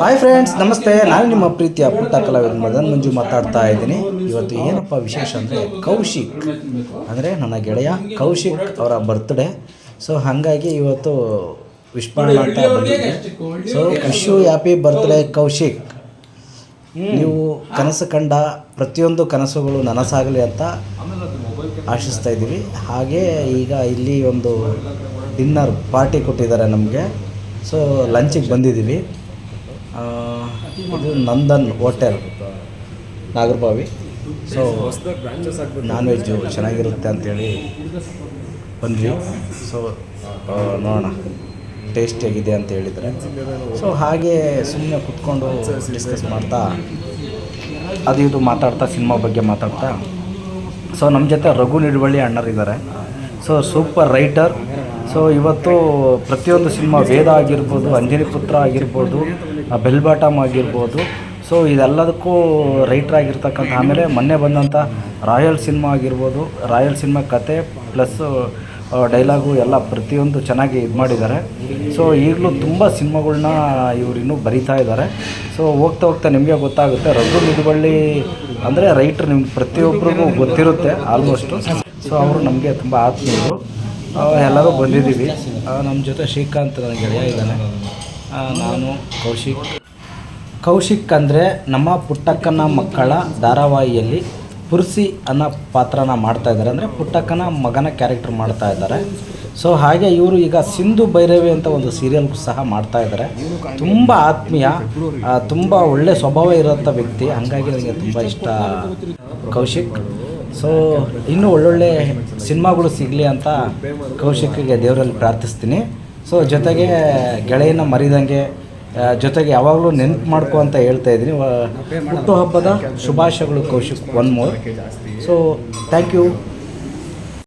Hi friends, ನಮಸ್ತೆ. ನಾನು ನಿಮ್ಮ ಪ್ರೀತಿಯ ಪುಟ್ಟ ಕಲಾವಿದ ಮದನ್ ಮಂಜು ಮಾತಾಡ್ತಾ ಇದ್ದೀನಿ. ಇವತ್ತು ಏನಪ್ಪ ವಿಶೇಷ ಅಂದರೆ ಕೌಶಿಕ್ ಅಂದರೆ ನನ್ನ ಗೆಳೆಯ ಕೌಶಿಕ್ ಅವರ ಬರ್ತ್ಡೇ. ಸೊ ಹಾಗಾಗಿ ಇವತ್ತು ವಿಶ್ ಮಾಡೋಣ ಅಂತ ಬಂದಿದ್ದೆ. So wish happy birthday Kaushik. ನೀವು ಕನಸು ಕಂಡ ಪ್ರತಿಯೊಂದು ಕನಸುಗಳು ನನಸಾಗಲಿ ಅಂತ ಆಶಿಸ್ತಾ ಇದ್ದೀವಿ. ಹಾಗೆ ಈಗ ಇಲ್ಲಿ ಒಂದು ಡಿನ್ನರ್ ಪಾರ್ಟಿ ಕೊಟ್ಟಿದ್ದಾರೆ ನಮಗೆ. ಸೊ ಲಂಚಿಗೆ ಬಂದಿದ್ದೀವಿ. ಇದು Nandan hotel Nagarbhavi. So non veg ಚೆನ್ನಾಗಿರುತ್ತೆ ಅಂಥೇಳಿ ಬಂದ್ವಿ. ಸೊ ನೋಡೋಣ ಟೇಸ್ಟಿಯಾಗಿದೆ ಅಂತ ಹೇಳಿದರೆ. ಸೊ ಹಾಗೆ ಸುಮ್ಮನೆ ಕುತ್ಕೊಂಡು ಡಿಸ್ಕಸ್ ಮಾಡ್ತಾ ಅದು ಇದು ಮಾತಾಡ್ತಾ ಸಿನಿಮಾ ಬಗ್ಗೆ ಮಾತಾಡ್ತಾ. ಸೊ ನಮ್ಮ ಜೊತೆ ರಘು ನಿಡುವಳ್ಳಿ ಅಣ್ಣರಿದ್ದಾರೆ. So super writer. ಸೊ ಇವತ್ತು ಪ್ರತಿಯೊಂದು ಸಿನಿಮಾ ವೇದ ಆಗಿರ್ಬೋದು, ಅಂಜನಿ ಪುತ್ರ ಆಗಿರ್ಬೋದು, ಬೆಲ್ ಬಾಟಮ್ ಆಗಿರ್ಬೋದು, ಸೊ ಇದೆಲ್ಲದಕ್ಕೂ ರೈಟರ್ ಆಗಿರ್ತಕ್ಕಂಥ. ಆಮೇಲೆ ಮೊನ್ನೆ ಬಂದಂಥ ರಾಯಲ್ ಸಿನಿಮಾ ಆಗಿರ್ಬೋದು, ರಾಯಲ್ ಸಿನಿಮಾ ಕತೆ ಪ್ಲಸ್ ಡೈಲಾಗು ಎಲ್ಲ ಪ್ರತಿಯೊಂದು ಚೆನ್ನಾಗಿ ಇದು ಮಾಡಿದ್ದಾರೆ. ಸೊ ಈಗಲೂ ತುಂಬ ಸಿನಿಮಾಗಳ್ನ ಇವರು ಇನ್ನೂ ಬರಿತಾ ಇದ್ದಾರೆ. ಸೊ ಹೋಗ್ತಾ ಹೋಗ್ತಾ ನಿಮಗೆ ಗೊತ್ತಾಗುತ್ತೆ. ರಘು ನಿಡುವಳ್ಳಿ ಅಂದರೆ ರೈಟ್ರ್ ನಿಮ್ಗೆ ಪ್ರತಿಯೊಬ್ಬರಿಗೂ ಗೊತ್ತಿರುತ್ತೆ ಆಲ್ಮೋಸ್ಟು. ಸೊ ಅವರು ನಮಗೆ ತುಂಬ ಆತ್ಮೀಯರು. ಎಲ್ಲರೂ ಬಂದಿದ್ದೀವಿ. ನಮ್ಮ ಜೊತೆ ಶ್ರೀಕಾಂತ್ ನನ್ನ ಗೆಳೆಯ ಇದ್ದಾನೆ. ನಾನು ಕೌಶಿಕ್ ಅಂದರೆ ನಮ್ಮ ಪುಟ್ಟಕ್ಕನ ಮಕ್ಕಳ ಧಾರಾವಾಹಿಯಲ್ಲಿ ಪುರ್ಸಿ ಅನ್ನೋ ಪಾತ್ರನ ಮಾಡ್ತಾಯಿದ್ದಾರೆ. ಅಂದರೆ ಪುಟ್ಟಕ್ಕನ ಮಗನ ಕ್ಯಾರೆಕ್ಟರ್ ಮಾಡ್ತಾ ಇದ್ದಾರೆ. ಸೊ ಹಾಗೆ ಇವರು ಈಗ ಸಿಂಧು ಭೈರವಿ ಅಂತ ಒಂದು ಸೀರಿಯಲ್ ಸಹ ಮಾಡ್ತಾಯಿದ್ದಾರೆ. ತುಂಬ ಆತ್ಮೀಯ, ತುಂಬ ಒಳ್ಳೆ ಸ್ವಭಾವ ಇರೋಂಥ ವ್ಯಕ್ತಿ. ಹಾಗಾಗಿ ನನಗೆ ತುಂಬ ಇಷ್ಟ ಕೌಶಿಕ್. ಸೊ ಇನ್ನೂ ಒಳ್ಳೊಳ್ಳೆ ಸಿನಿಮಾಗಳು ಸಿಗಲಿ ಅಂತ ಕೌಶಿಕ್ಗೆ ದೇವರಲ್ಲಿ ಪ್ರಾರ್ಥಿಸ್ತೀನಿ. ಸೊ ಜೊತೆಗೆ ಗೆಳೆಯನ ಮರಿದಂಗೆ ಜೊತೆಗೆ ಯಾವಾಗಲೂ ನೆನಪು ಮಾಡ್ಕೊ ಅಂತ ಹೇಳ್ತಾ ಇದ್ದೀನಿ. ಹುಟ್ಟುಹಬ್ಬದ ಶುಭಾಶಯಗಳು Kaushik, one more. So thank you.